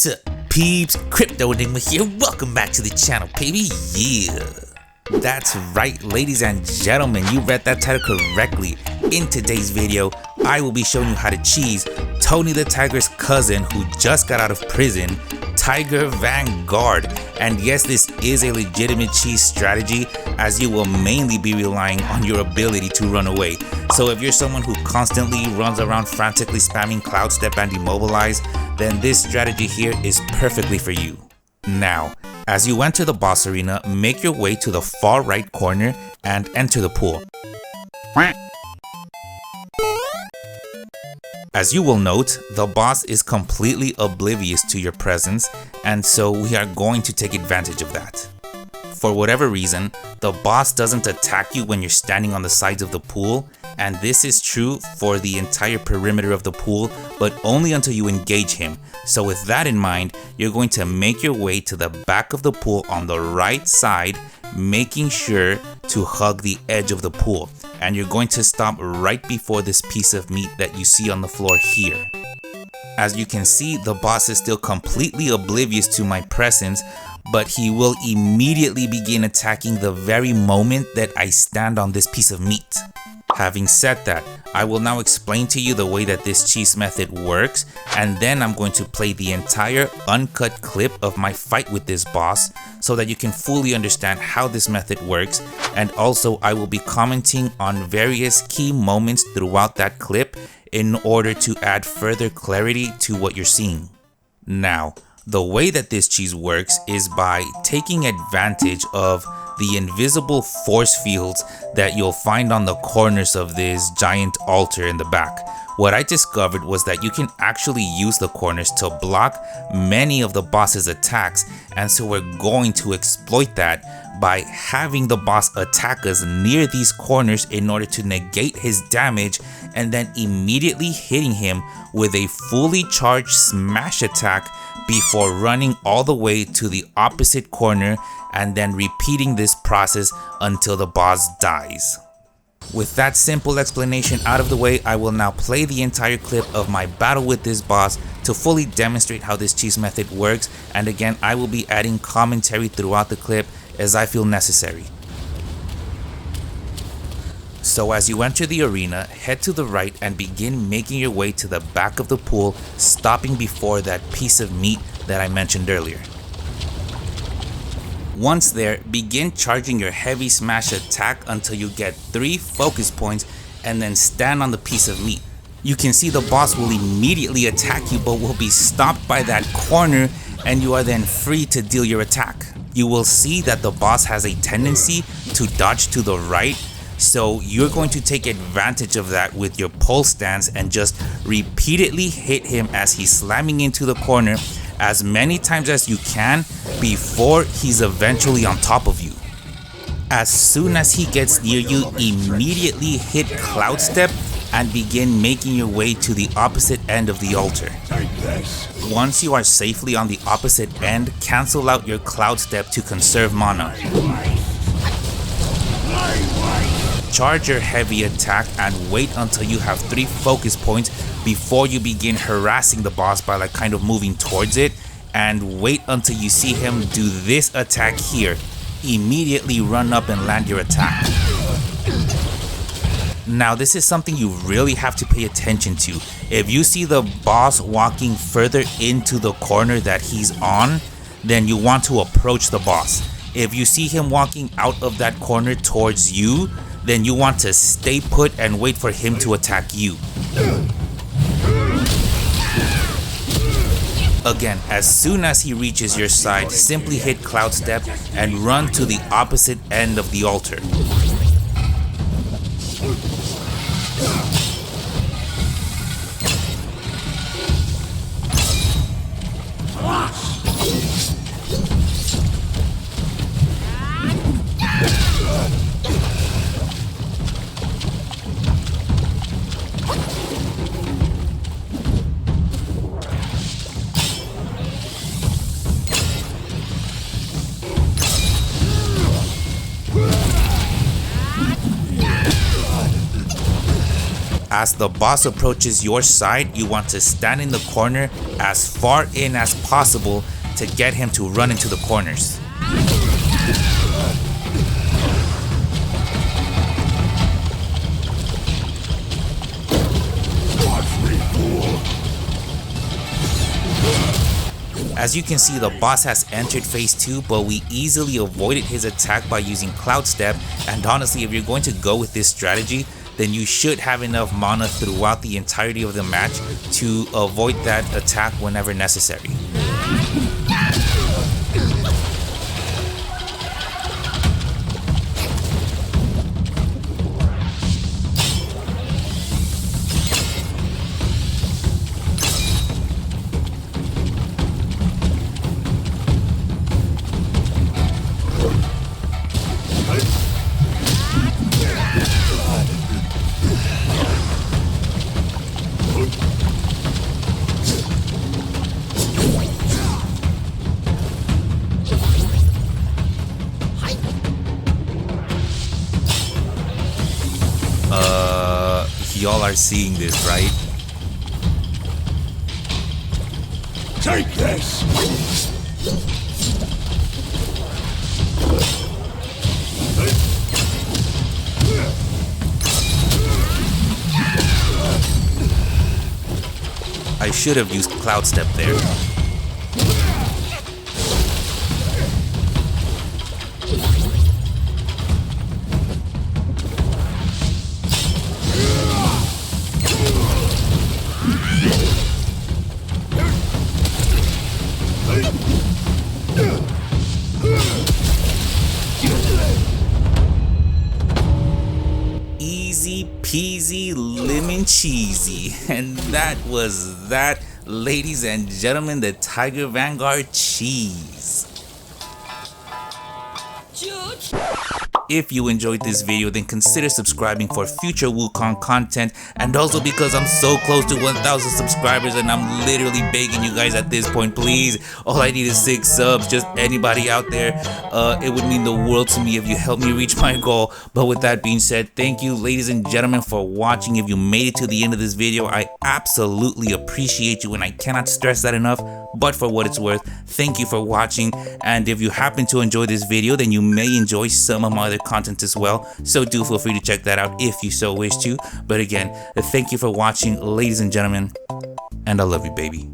What's up, peeps? Crypto Enigma here. Welcome back to the channel, baby. Yeah. That's right, ladies and gentlemen. You read that title correctly. In today's video, I will be showing you how to cheese Tony the Tiger's cousin who just got out of prison, Tiger Vanguard. And yes, this is a legitimate cheese strategy, as you will mainly be relying on your ability to run away. So if you're someone who constantly runs around frantically spamming Cloud Step and Immobilize, then this strategy here is perfectly for you. Now, as you enter the boss arena, make your way to the far right corner and enter the pool. As you will note, the boss is completely oblivious to your presence, and so we are going to take advantage of that. For whatever reason, the boss doesn't attack you when you're standing on the sides of the pool, and this is true for the entire perimeter of the pool, but only until you engage him. So with that in mind, you're going to make your way to the back of the pool on the right side, making sure to hug the edge of the pool. And you're going to stop right before this piece of meat that you see on the floor here. As you can see, the boss is still completely oblivious to my presence, but he will immediately begin attacking the very moment that I stand on this piece of meat. Having said that, I will now explain to you the way that this cheese method works, and then I'm going to play the entire uncut clip of my fight with this boss so that you can fully understand how this method works, and also I will be commenting on various key moments throughout that clip in order to add further clarity to what you're seeing. Now, the way that this cheese works is by taking advantage of the invisible force fields that you'll find on the corners of this giant altar in the back. What I discovered was that you can actually use the corners to block many of the boss's attacks, and so we're going to exploit that by having the boss attack us near these corners in order to negate his damage, and then immediately hitting him with a fully charged smash attack before running all the way to the opposite corner and then repeating this process until the boss dies. With that simple explanation out of the way, I will now play the entire clip of my battle with this boss to fully demonstrate how this cheese method works, and again, I will be adding commentary throughout the clip as I feel necessary. So as you enter the arena, head to the right and begin making your way to the back of the pool, stopping before that piece of meat that I mentioned earlier. Once there, begin charging your heavy smash attack until you get 3 focus points, and then stand on the piece of meat. You can see the boss will immediately attack you, but will be stopped by that corner, and you are then free to deal your attack. You will see that the boss has a tendency to dodge to the right, so you're going to take advantage of that with your pole stance and just repeatedly hit him as he's slamming into the corner as many times as you can before he's eventually on top of you. As soon as he gets near you, immediately hit Cloud Step and begin making your way to the opposite end of the altar. Once you are safely on the opposite end, cancel out your Cloud Step to conserve mana. Charge your heavy attack and wait until you have 3 focus points before you begin harassing the boss by kind of moving towards it, and wait until you see him do this attack here. Immediately run up and land your attack. Now this is something you really have to pay attention to. If you see the boss walking further into the corner that he's on, then you want to approach the boss. If you see him walking out of that corner towards you, then you want to stay put and wait for him to attack you. Again, as soon as he reaches your side, simply hit Cloud Step and run to the opposite end of the altar. As the boss approaches your side, you want to stand in the corner as far in as possible to get him to run into the corners. As you can see, the boss has entered phase 2, but we easily avoided his attack by using Cloud Step, and honestly, if you're going to go with this strategy, then you should have enough mana throughout the entirety of the match to avoid that attack whenever necessary. Y'all are seeing this, right? Take this! I should have used Cloud Step there. Easy peasy lemon cheesy, and that was that, ladies and gentlemen, the Tiger Vanguard cheese. If you enjoyed this video, then consider subscribing for future Wukong content, and also because I'm so close to 1,000 subscribers and I'm literally begging you guys at this point, please, all I need is 6 subs. Just anybody out there, it would mean the world to me if you help me reach my goal. But with that being said, thank you ladies and gentlemen for watching. If you made it to the end of this video, I absolutely appreciate you and I cannot stress that enough. But for what it's worth, thank you for watching, and if you happen to enjoy this video, then you may enjoy some of my other content as well, so do feel free to check that out if you so wish to. But again, thank you for watching, ladies and gentlemen, and I love you, baby.